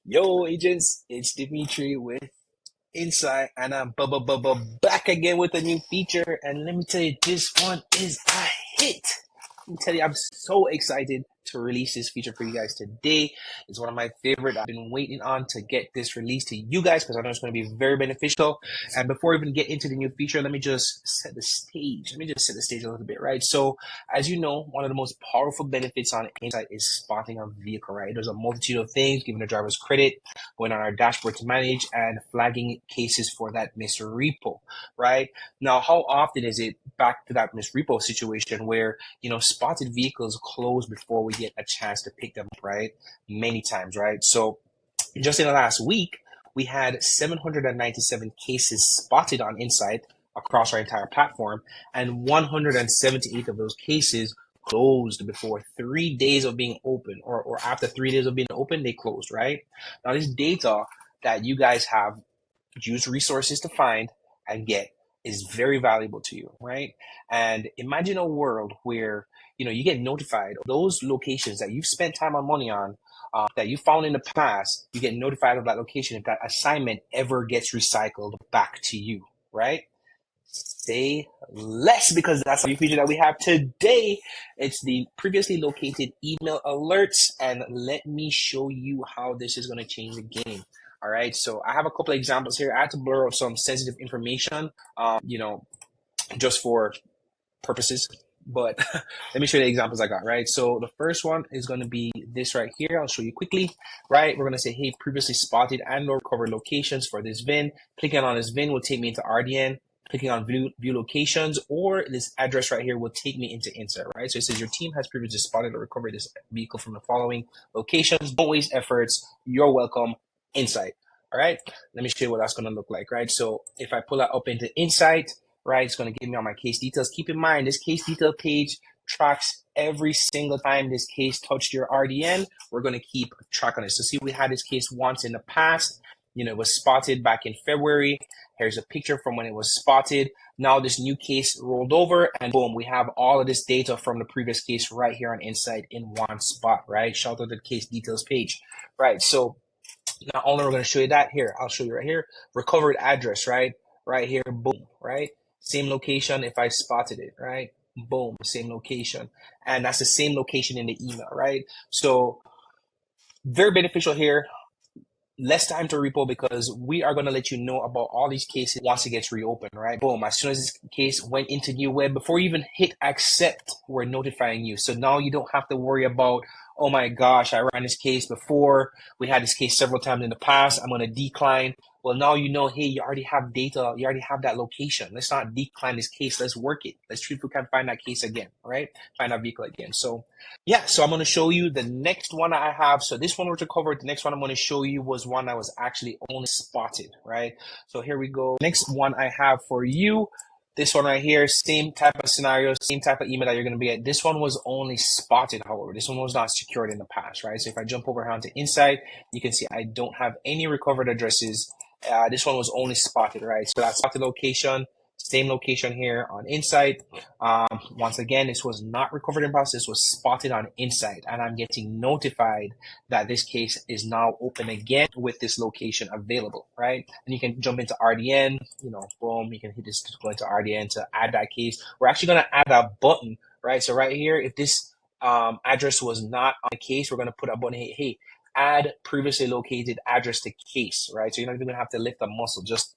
Yo, agents, it's Dimitri with Insight, and I'm back again with a new feature. And let me tell you, this one is a hit. Let me tell you, I'm so excited to release this feature for you guys today. It's one of my favorite. I've been waiting on to get this released to you guys because I know it's going to be very beneficial. And before we even get into the new feature, let me just set the stage. Let me just set the stage a little bit, right? So, as you know, one of the most powerful benefits on Insight is spotting a vehicle, right? There's a multitude of things, giving the drivers credit, going on our dashboard to manage, and flagging cases for that missed repo, right? Now, how often is it back to that missed repo situation where, spotted vehicles close before we get a chance to pick them up, right? Many times, right? So just in the last week, we had 797 cases spotted on Insight across our entire platform, and 178 of those cases closed before 3 days of being open, or after 3 days of being open, they closed, right? Now, this data that you guys have used resources to find and get is very valuable to you, right? And imagine a world where you get notified of those locations that you've spent time and money on, that you found in the past. You get notified of that location if that assignment ever gets recycled back to you, right? Say less, because that's the feature that we have today. It's the previously located email alerts, and let me show you how this is going to change the game. All right, so I have a couple of examples here. I had to blur out some sensitive information, just for purposes. But let me show you the examples I got, right? So the first one is going to be this right here. I'll show you quickly, right? We're going to say, hey, previously spotted and or covered locations for this VIN. Clicking on this VIN will take me into RDN. Clicking on view locations, or this address right here will take me into Insight, right? So it says your team has previously spotted or recovered this vehicle from the following locations. Don't waste efforts. You're welcome, Insight. All right, let me show you what that's going to look like, right? So if I pull that up into Insight, right, it's going to give me all my case details. Keep in mind, this case detail page tracks every single time this case touched your RDN. We're going to keep track on it. So see, we had this case once in the past. It was spotted back in February. Here's a picture from when it was spotted. Now this new case rolled over, and boom, we have all of this data from the previous case right here on Insight in one spot, right? Shout out to the case details page, right? So not only are we going to show you that here, I'll show you right here, recovered address, right? Right here, boom, right? Same location if I spotted it, right? Boom, same location. And that's the same location in the email, right? So very beneficial here. Less time to repo, because we are going to let you know about all these cases once it gets reopened, right? Boom, as soon as this case went into new web, before you even hit accept, we're notifying you. So now you don't have to worry about, oh my gosh, I ran this case before. We had this case several times in the past. I'm going to decline. Well, now you know, hey, you already have data. You already have that location. Let's not decline this case. Let's work it. Let's see if we can find that case again, right? Find that vehicle again. So yeah, so I'm going to show you the next one I have. So this one we're to cover. The next one I'm going to show you was one that was actually only spotted, right? So here we go. Next one I have for you, this one right here, same type of scenario, same type of email that you're going to be at. This one was only spotted, however. This one was not secured in the past, right? So if I jump over here onto Insight, you can see I don't have any recovered addresses. This one was only spotted, right? So that spotted location, same location here on Insight. Once again, this was not recovered in process. This was spotted on Insight, and I'm getting notified that this case is now open again with this location available, right? And you can jump into RDN, boom, you can hit this to go into RDN to add that case. We're actually going to add a button, right? So right here, if this address was not on the case, we're going to put a button, hey, add previously located address to case, right? So you're not even going to have to lift a muscle, just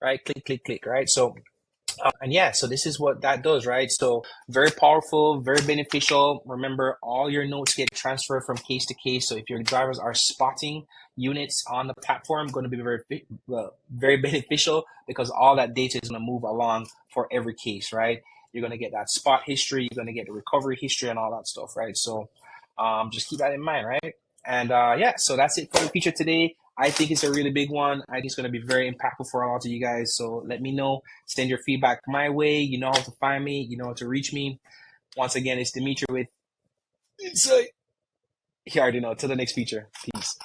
right, click, right? So and yeah, so this is what that does, right? So very powerful, very beneficial. Remember, all your notes get transferred from case to case. So if your drivers are spotting units on the platform, going to be very beneficial, because all that data is going to move along for every case, right? You're going to get that spot history, you're going to get the recovery history and all that stuff, right? So just keep that in mind, right? And yeah, so that's it for the feature today. I think it's a really big one. I think it's going to be very impactful for a lot of you guys. So let me know. Send your feedback my way. You know how to find me. You know how to reach me. Once again, it's Dimitri with Insight. You already know. Till the next feature. Peace.